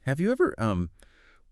Have you ever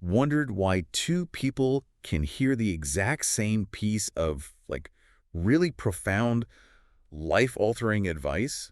wondered why two people can hear the exact same piece of, like, really profound, life-altering advice,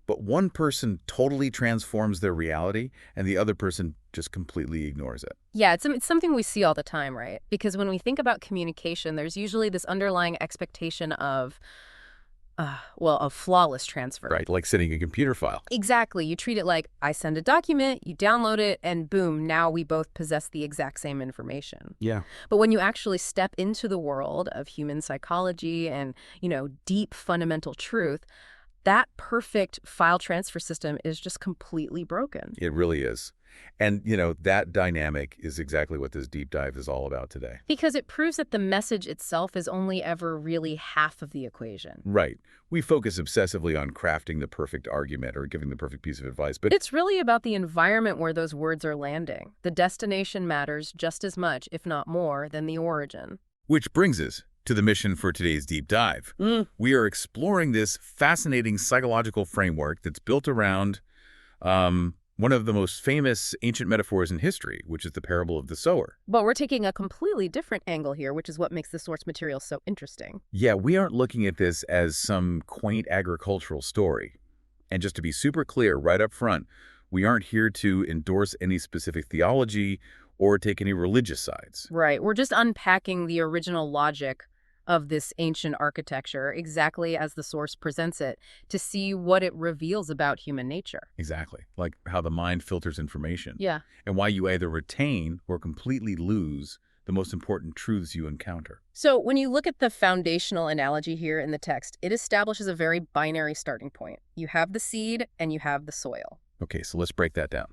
but one person totally transforms their reality and the other person just completely ignores it? Yeah, it's something we see all the time, right? Because when we think about communication, there's usually this underlying expectation of, well, a flawless transfer. Right, like sending a computer file. Exactly. You treat it like I send a document, you download it, and boom, now we both possess the exact same information. Yeah. But when you actually step into the world of human psychology and, deep fundamental truth, that perfect file transfer system is just completely broken. It really is. And, that dynamic is exactly what this deep dive is all about today. Because it proves that the message itself is only ever really half of the equation. Right. We focus obsessively on crafting the perfect argument or giving the perfect piece of advice, but It's really about the environment where those words are landing. The destination matters just as much, if not more, than the origin. which brings us to the mission for today's deep dive. We are exploring this fascinating psychological framework that's built around one of the most famous ancient metaphors in history, which is the parable of the sower. But we're taking a completely different angle here, which is what makes the source material so interesting. Yeah, we aren't looking at this as some quaint agricultural story. And just to be super clear right up front, we aren't here to endorse any specific theology or take any religious sides. Right. We're just unpacking the original logic of this ancient architecture exactly as the source presents it to see what it reveals about human nature. Exactly. Like how the mind filters information. Yeah. And why you either retain or completely lose the most important truths you encounter. So when you look at the foundational analogy here in the text, it establishes a very binary starting point. You have the seed and you have the soil. Okay, so let's break that down.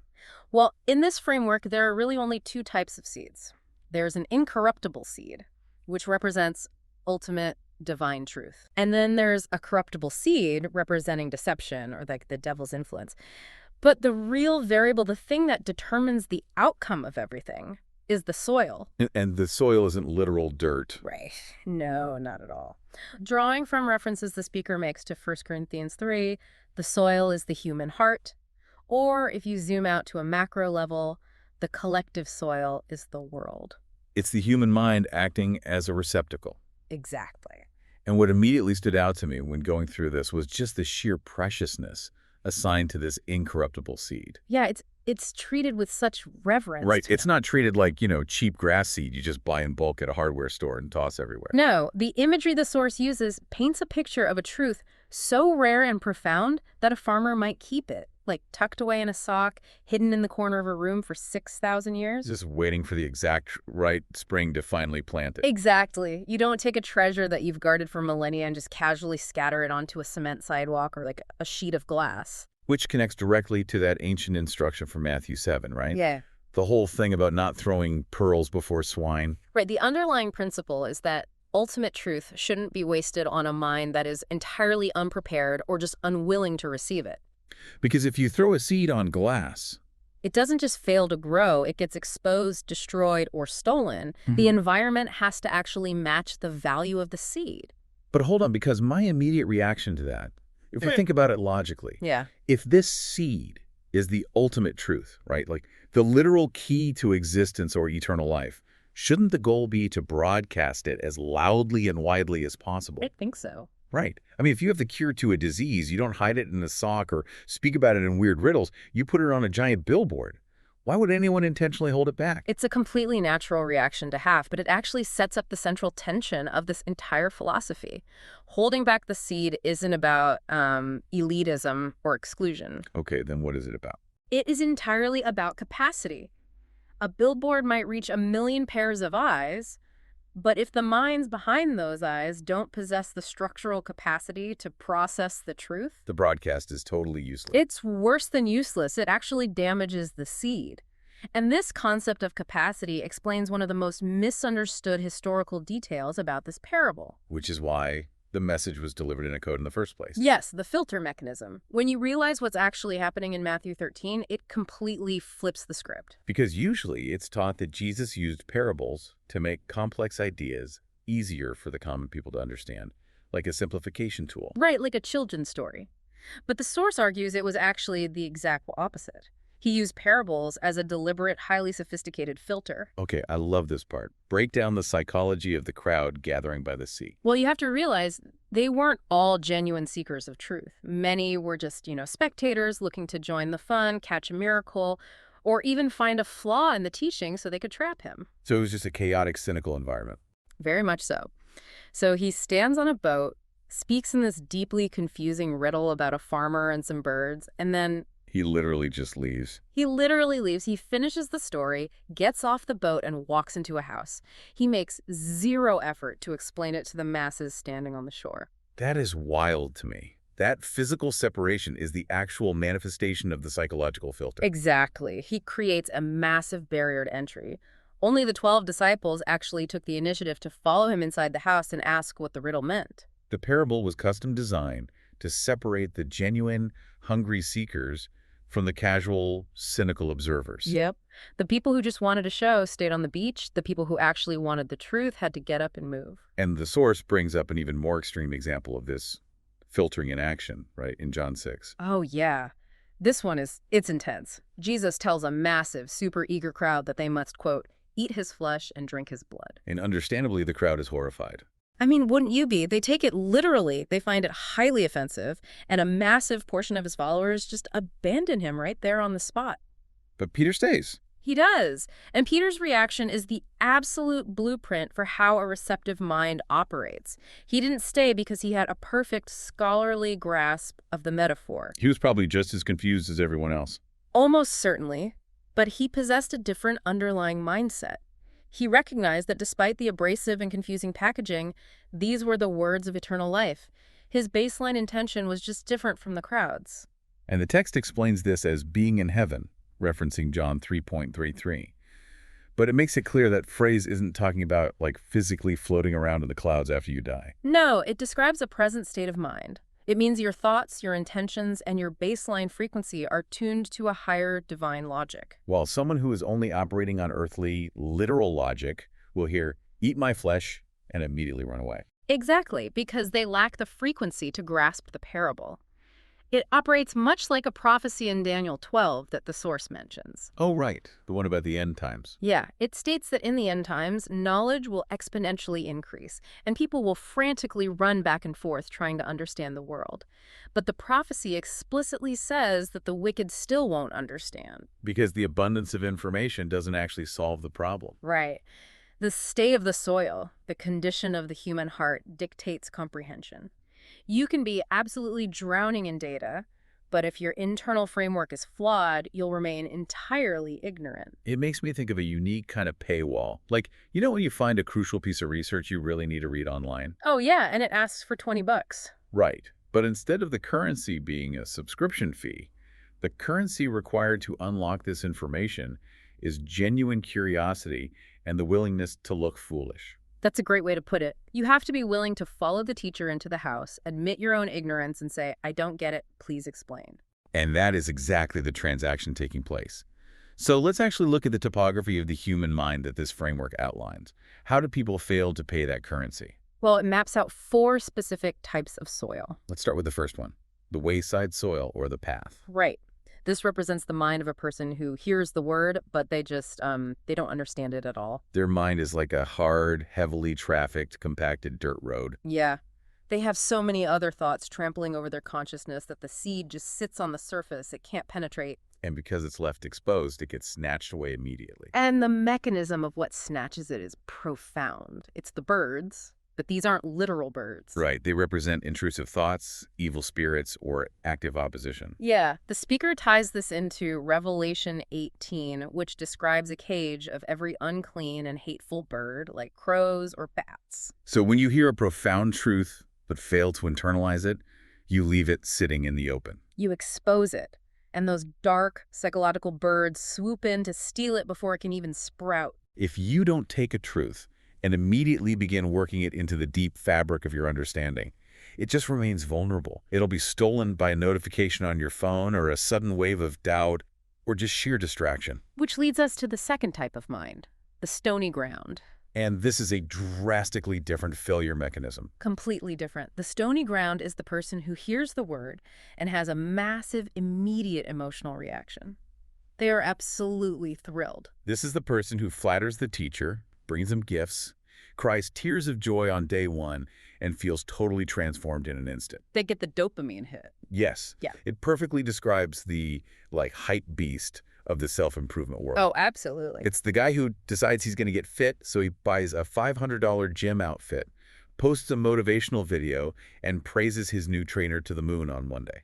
Well, in this framework, there are really only two types of seeds. There's an incorruptible seed, which represents ultimate divine truth. And then there's a corruptible seed representing deception or like the devil's influence. But the real variable, the thing that determines the outcome of everything, is the soil. And the soil isn't literal dirt. Right. No, not at all. Drawing from references the speaker makes to 1 Corinthians 3, the soil is the human heart. Or if you zoom out to a macro level, the collective soil is the world. It's the human mind acting as a receptacle. Exactly. And what immediately stood out to me when going through this was just the sheer preciousness assigned to this incorruptible seed. Yeah, it's treated with such reverence. Right. It's not treated like, cheap grass seed you just buy in bulk at a hardware store and toss everywhere. No, the imagery the source uses paints a picture of a truth so rare and profound that a farmer might keep it, like tucked away in a sock, hidden in the corner of a room for 6,000 years. Just waiting for the exact right spring to finally plant it. Exactly. You don't take a treasure that you've guarded for millennia and just casually scatter it onto a cement sidewalk or like a sheet of glass. Which connects directly to that ancient instruction from Matthew 7, right? Yeah. The whole thing about not throwing pearls before swine. Right. The underlying principle is that ultimate truth shouldn't be wasted on a mind that is entirely unprepared or just unwilling to receive it. Because if you throw a seed on glass, it doesn't just fail to grow, it gets exposed, destroyed, or stolen. The environment has to actually match the value of the seed. But hold on, because my immediate reaction to that, if we think about it logically, if this seed is the ultimate truth, right, like the literal key to existence or eternal life, shouldn't the goal be to broadcast it as loudly and widely as possible? I think so. Right. I mean, if you have the cure to a disease, you don't hide it in a sock or speak about it in weird riddles. You put it on a giant billboard. Why would anyone intentionally hold it back? It's a completely natural reaction to have, but it actually sets up the central tension of this entire philosophy. Holding back the seed isn't about elitism or exclusion. Okay, then what is it about? It is entirely about capacity. A billboard might reach 1 million pairs of eyes, but if the minds behind those eyes don't possess the structural capacity to process the truth, the broadcast is totally useless. It's worse than useless. It actually damages the seed. And this concept of capacity explains one of the most misunderstood historical details about this parable. Which is why the message was delivered in a code in the first place. Yes, the filter mechanism. When you realize what's actually happening in Matthew 13, it completely flips the script. Because usually it's taught that Jesus used parables to make complex ideas easier for the common people to understand, like a simplification tool. Right, like a children's story. But the source argues it was actually the exact opposite. He used parables as a deliberate, highly sophisticated filter. Okay, I love this part. Break down the psychology of the crowd gathering by the sea. Well, you have to realize they weren't all genuine seekers of truth. Many were just, spectators looking to join the fun, catch a miracle, or even find a flaw in the teaching so they could trap him. So it was just a chaotic, cynical environment. Very much so. So he stands on a boat, speaks in this deeply confusing riddle about a farmer and some birds, and then He literally just leaves. he literally leaves. He finishes the story, gets off the boat, and walks into a house. He makes zero effort to explain it to the masses standing on the shore. That is wild to me. That physical separation is the actual manifestation of the psychological filter. Exactly. He creates a massive barrier to entry. Only the 12 disciples actually took the initiative to follow him inside the house and ask what the riddle meant. The parable was custom designed to separate the genuine, hungry seekers from the casual, cynical observers. Yep. The people who just wanted a show stayed on the beach. The people who actually wanted the truth had to get up and move. And the source brings up an even more extreme example of this filtering in action, right, in John 6. Oh, yeah. This one it's intense. Jesus tells a massive, super eager crowd that they must, quote, eat his flesh and drink his blood. And understandably, the crowd is horrified. I mean, wouldn't you be? They take it literally. They find it highly offensive, and a massive portion of his followers just abandon him right there on the spot. But Peter stays. He does. And Peter's reaction is the absolute blueprint for how a receptive mind operates. He didn't stay because he had a perfect scholarly grasp of the metaphor. He was probably just as confused as everyone else. Almost certainly, but he possessed a different underlying mindset. He recognized that despite the abrasive and confusing packaging, these were the words of eternal life. His baseline intention was just different from the crowd's. And the text explains this as being in heaven, referencing John 3:33. But it makes it clear that phrase isn't talking about, like, physically floating around in the clouds after you die. No, it describes a present state of mind. It means your thoughts, your intentions, and your baseline frequency are tuned to a higher divine logic. While someone who is only operating on earthly, literal logic will hear, eat my flesh, and immediately run away. Exactly, because they lack the frequency to grasp the parable. It operates much like a prophecy in Daniel 12 that the source mentions. Oh, right. The one about the end times. Yeah, it states that in the end times, knowledge will exponentially increase, and people will frantically run back and forth trying to understand the world. But the prophecy explicitly says that the wicked still won't understand. Because the abundance of information doesn't actually solve the problem. Right. The state of the soil, the condition of the human heart, dictates comprehension. You can be absolutely drowning in data, but if your internal framework is flawed, you'll remain entirely ignorant. It makes me think of a unique kind of paywall. Like, you know when you find a crucial piece of research you really need to read online? Oh yeah, and it asks for $20. Right. But instead of the currency being a subscription fee, the currency required to unlock this information is genuine curiosity and the willingness to look foolish. That's a great way to put it. You have to be willing to follow the teacher into the house, admit your own ignorance, and say, I don't get it, please explain. And that is exactly the transaction taking place. So let's actually look at the topography of the human mind that this framework outlines. How do people fail to pay that currency? Well, it maps out 4 specific types of soil. Let's start with the first one, the wayside soil or the path. Right. This represents the mind of a person who hears the word, but they just, they don't understand it at all. Their mind is like a hard, heavily trafficked, compacted dirt road. Yeah. They have so many other thoughts trampling over their consciousness that the seed just sits on the surface. It can't penetrate. And because it's left exposed, it gets snatched away immediately. And the mechanism of what snatches it is profound. It's the birds, but these aren't literal birds. Right. They represent intrusive thoughts, evil spirits, or active opposition. Yeah. The speaker ties this into Revelation 18, which describes a cage of every unclean and hateful bird, like crows or bats. So when you hear a profound truth but fail to internalize it, you leave it sitting in the open. You expose it, and those dark, psychological birds swoop in to steal it before it can even sprout. If you don't take a truth and immediately begin working it into the deep fabric of your understanding, it just remains vulnerable. It'll be stolen by a notification on your phone or a sudden wave of doubt or just sheer distraction. Which leads us to the second type of mind, the stony ground. And this is a drastically different failure mechanism. Completely different. The stony ground is the person who hears the word and has a massive, immediate emotional reaction. They are absolutely thrilled. This is the person who flatters the teacher, brings him gifts, cries tears of joy on day one, and feels totally transformed in an instant. They get the dopamine hit. Yes. Yeah. It perfectly describes the, hype beast of the self-improvement world. Oh, absolutely. It's the guy who decides he's going to get fit, so he buys a $500 gym outfit, posts a motivational video, and praises his new trainer to the moon on Monday.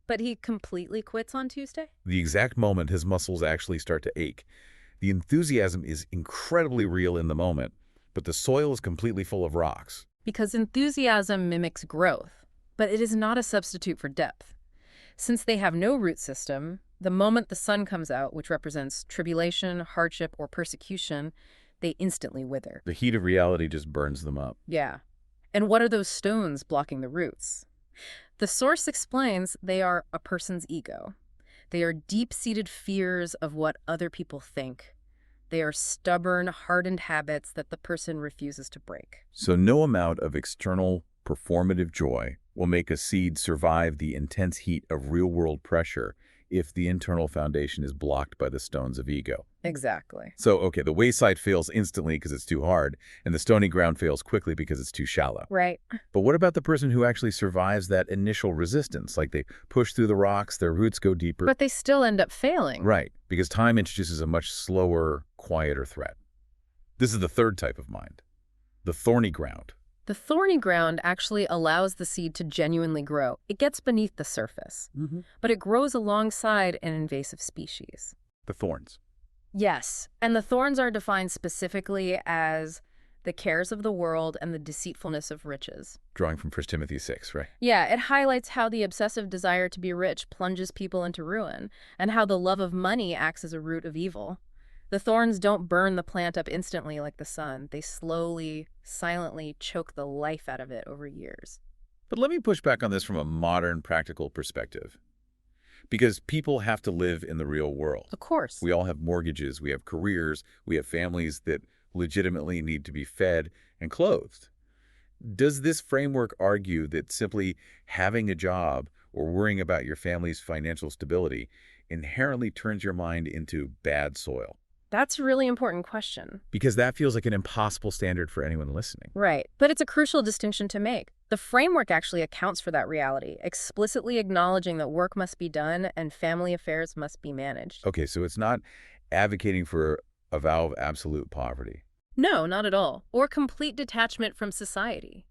But he completely quits on Tuesday? The exact moment his muscles actually start to ache. The enthusiasm is incredibly real in the moment, but the soil is completely full of rocks. Because enthusiasm mimics growth, but it is not a substitute for depth. Since they have no root system, the moment the sun comes out, which represents tribulation, hardship, or persecution, they instantly wither. The heat of reality just burns them up. Yeah. And what are those stones blocking the roots? The source explains they are a person's ego. They are deep-seated fears of what other people think. They are stubborn, hardened habits that the person refuses to break. So no amount of external, performative joy will make a seed survive the intense heat of real-world pressure if the internal foundation is blocked by the stones of ego. Exactly. So, okay, the wayside fails instantly because it's too hard, and the stony ground fails quickly because it's too shallow. Right. But what about the person who actually survives that initial resistance? Like they push through the rocks, their roots go deeper. But they still end up failing. Right, because time introduces a much slower, quieter threat. This is the third type of mind, the thorny ground. The thorny ground actually allows the seed to genuinely grow. It gets beneath the surface, but it grows alongside an invasive species. The thorns. Yes, and the thorns are defined specifically as the cares of the world and the deceitfulness of riches. Drawing from 1 Timothy 6, right? Yeah, it highlights how the obsessive desire to be rich plunges people into ruin, and how the love of money acts as a root of evil. The thorns don't burn the plant up instantly like the sun. They slowly, silently choke the life out of it over years. But let me push back on this from a modern, practical perspective. Because people have to live in the real world. Of course. We all have mortgages, we have careers, we have families that legitimately need to be fed and clothed. Does this framework argue that simply having a job or worrying about your family's financial stability inherently turns your mind into bad soil? That's a really important question. Because that feels like an impossible standard for anyone listening. Right. But it's a crucial distinction to make. The framework actually accounts for that reality, explicitly acknowledging that work must be done and family affairs must be managed. Okay, so it's not advocating for a vow of absolute poverty. No, not at all. Or complete detachment from society.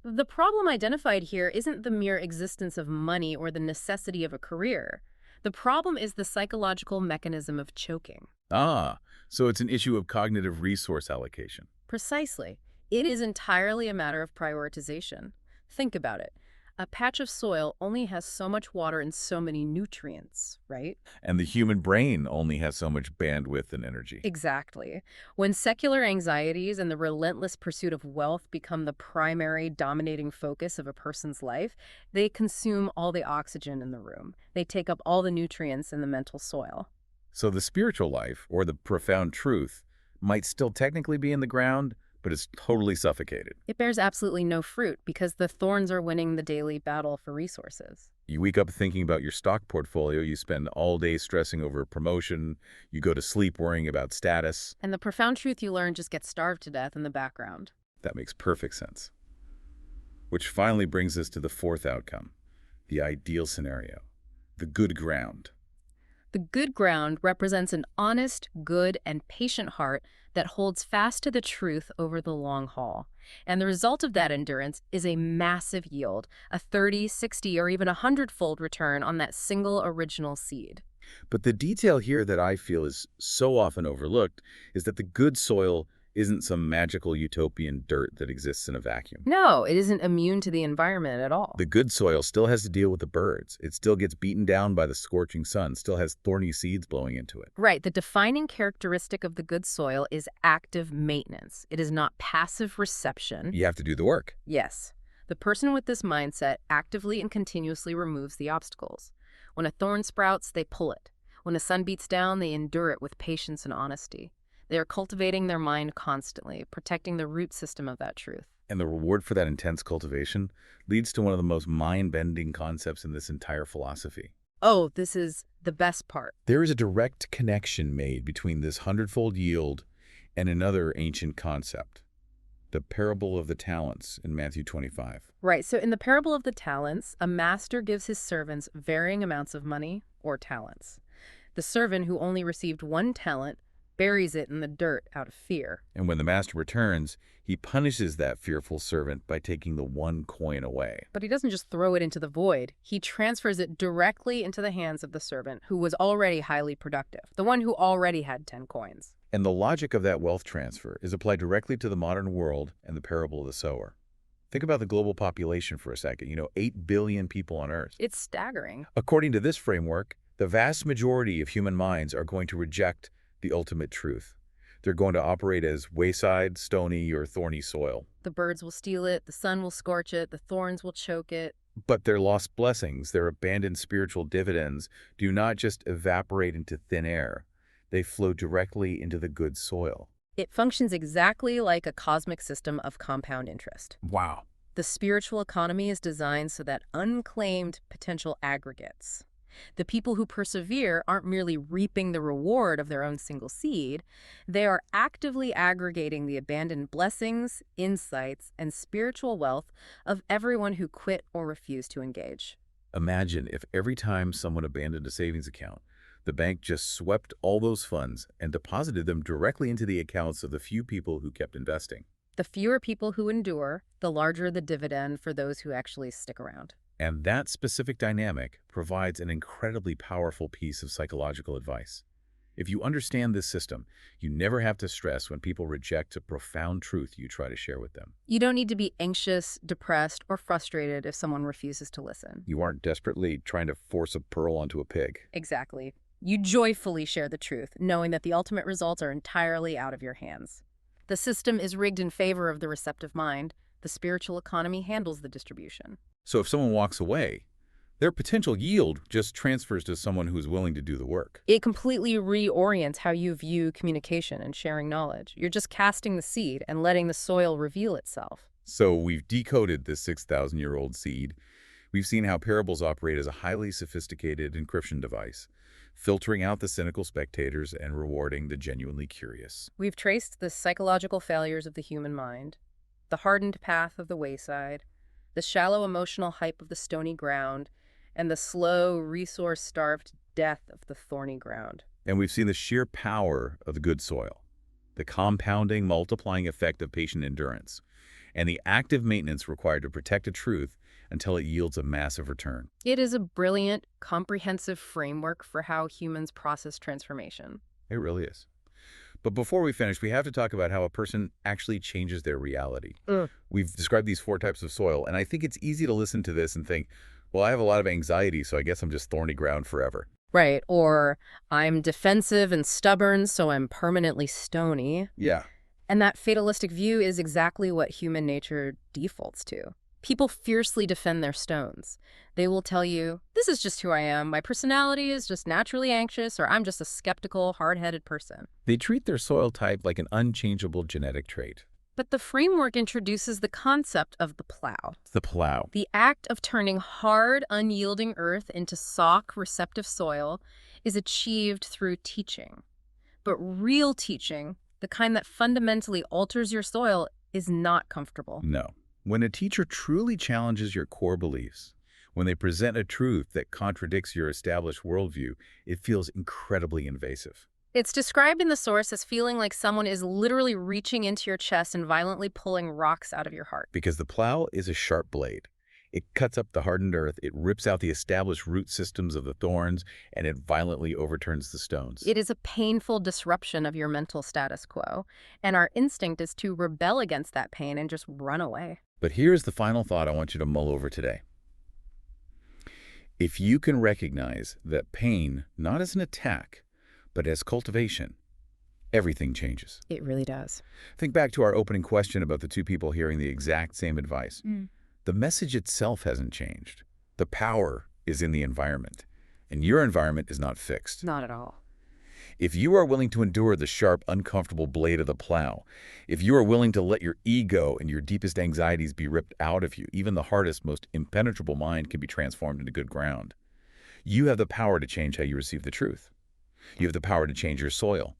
The problem identified here isn't the mere existence of money or the necessity of a career. The problem is the psychological mechanism of choking. Ah, so it's an issue of cognitive resource allocation. Precisely. It is entirely a matter of prioritization. Think about it. A patch of soil only has so much water and so many nutrients, right? And the human brain only has so much bandwidth and energy. Exactly. When secular anxieties and the relentless pursuit of wealth become the primary dominating focus of a person's life, they consume all the oxygen in the room. They take up all the nutrients in the mental soil. So the spiritual life, or the profound truth, might still technically be in the ground, but it's totally suffocated. It bears absolutely no fruit because the thorns are winning the daily battle for resources. You wake up thinking about your stock portfolio, you spend all day stressing over promotion, you go to sleep worrying about status. And the profound truth you learn just gets starved to death in the background. That makes perfect sense. Which finally brings us to the fourth outcome, the ideal scenario, the good ground. The good ground represents an honest, good, and patient heart that holds fast to the truth over the long haul. And the result of that endurance is a massive yield, a 30, 60, or even 100-fold return on that single original seed. But the detail here that I feel is so often overlooked is that the good soil isn't some magical utopian dirt that exists in a vacuum. No, it isn't immune to the environment at all. The good soil still has to deal with the birds. It still gets beaten down by the scorching sun, still has thorny seeds blowing into it. Right. The defining characteristic of the good soil is active maintenance. It is not passive reception. You have to do the work. Yes. The person with this mindset actively and continuously removes the obstacles. When a thorn sprouts, they pull it. When the sun beats down, they endure it with patience and honesty. They are cultivating their mind constantly, protecting the root system of that truth. And the reward for that intense cultivation leads to one of the most mind-bending concepts in this entire philosophy. oh, this is the best part. There is a direct connection made between this hundredfold yield and another ancient concept, the parable of the talents in Matthew 25. Right, so in the parable of the talents, a master gives his servants varying amounts of money or talents. The servant who only received 1 talent buries it in the dirt out of fear. And when the master returns, he punishes that fearful servant by taking the 1 coin away. But he doesn't just throw it into the void. He transfers it directly into the hands of the servant who was already highly productive, the one who already had 10 coins. And the logic of that wealth transfer is applied directly to the modern world and the parable of the sower. Think about the global population for a second. 8 billion people on Earth. It's staggering. According to this framework, the vast majority of human minds are going to reject the ultimate truth. They're going to operate as wayside, stony, or thorny soil. The birds will steal it, the sun will scorch it, the thorns will choke it. But their lost blessings, their abandoned spiritual dividends, do not just evaporate into thin air. They flow directly into the good soil. It functions exactly like a cosmic system of compound interest. Wow. The spiritual economy is designed so that unclaimed potential aggregates, the people who persevere, aren't merely reaping the reward of their own single seed. They are actively aggregating the abandoned blessings, insights, and spiritual wealth of everyone who quit or refused to engage. Imagine if every time someone abandoned a savings account, the bank just swept all those funds and deposited them directly into the accounts of the few people who kept investing. The fewer people who endure, the larger the dividend for those who actually stick around. And that specific dynamic provides an incredibly powerful piece of psychological advice. If you understand this system, you never have to stress when people reject a profound truth you try to share with them. You don't need to be anxious, depressed, or frustrated if someone refuses to listen. You aren't desperately trying to force a pearl onto a pig. Exactly. You joyfully share the truth, knowing that the ultimate results are entirely out of your hands. The system is rigged in favor of the receptive mind. The spiritual economy handles the distribution. So if someone walks away, their potential yield just transfers to someone who's willing to do the work. It completely reorients how you view communication and sharing knowledge. You're just casting the seed and letting the soil reveal itself. So we've decoded this 6,000-year-old seed. We've seen how parables operate as a highly sophisticated encryption device, filtering out the cynical spectators and rewarding the genuinely curious. We've traced the psychological failures of the human mind, the hardened path of the wayside, the shallow emotional hype of the stony ground, and the slow, resource-starved death of the thorny ground. And we've seen the sheer power of the good soil, the compounding, multiplying effect of patient endurance, and the active maintenance required to protect a truth until it yields a massive return. It is a brilliant, comprehensive framework for how humans process transformation. It really is. But before we finish, we have to talk about how a person actually changes their reality. We've described these 4 types of soil, and I think it's easy to listen to this and think, well, I have a lot of anxiety, so I guess I'm just thorny ground forever. Right, or I'm defensive and stubborn, so I'm permanently stony. Yeah. And that fatalistic view is exactly what human nature defaults to. People fiercely defend their stones. They will tell you, this is just who I am. My personality is just naturally anxious, or I'm just a skeptical, hard-headed person. They treat their soil type like an unchangeable genetic trait. But the framework introduces the concept of the plow. The plow. The act of turning hard, unyielding earth into soft, receptive soil is achieved through teaching. But real teaching, the kind that fundamentally alters your soil, is not comfortable. No. When a teacher truly challenges your core beliefs, when they present a truth that contradicts your established worldview, it feels incredibly invasive. It's described in the source as feeling like someone is literally reaching into your chest and violently pulling rocks out of your heart. Because the plow is a sharp blade. It cuts up the hardened earth, it rips out the established root systems of the thorns, and it violently overturns the stones. It is a painful disruption of your mental status quo, and our instinct is to rebel against that pain and just run away. But here's the final thought I want you to mull over today. If you can recognize that pain, not as an attack, but as cultivation, everything changes. It really does. Think back to our opening question about the 2 people hearing the exact same advice. The message itself hasn't changed. The power is in the environment, and your environment is not fixed. Not at all. If you are willing to endure the sharp, uncomfortable blade of the plow, if you are willing to let your ego and your deepest anxieties be ripped out of you, even the hardest, most impenetrable mind can be transformed into good ground. You have the power to change how you receive the truth. You have the power to change your soil,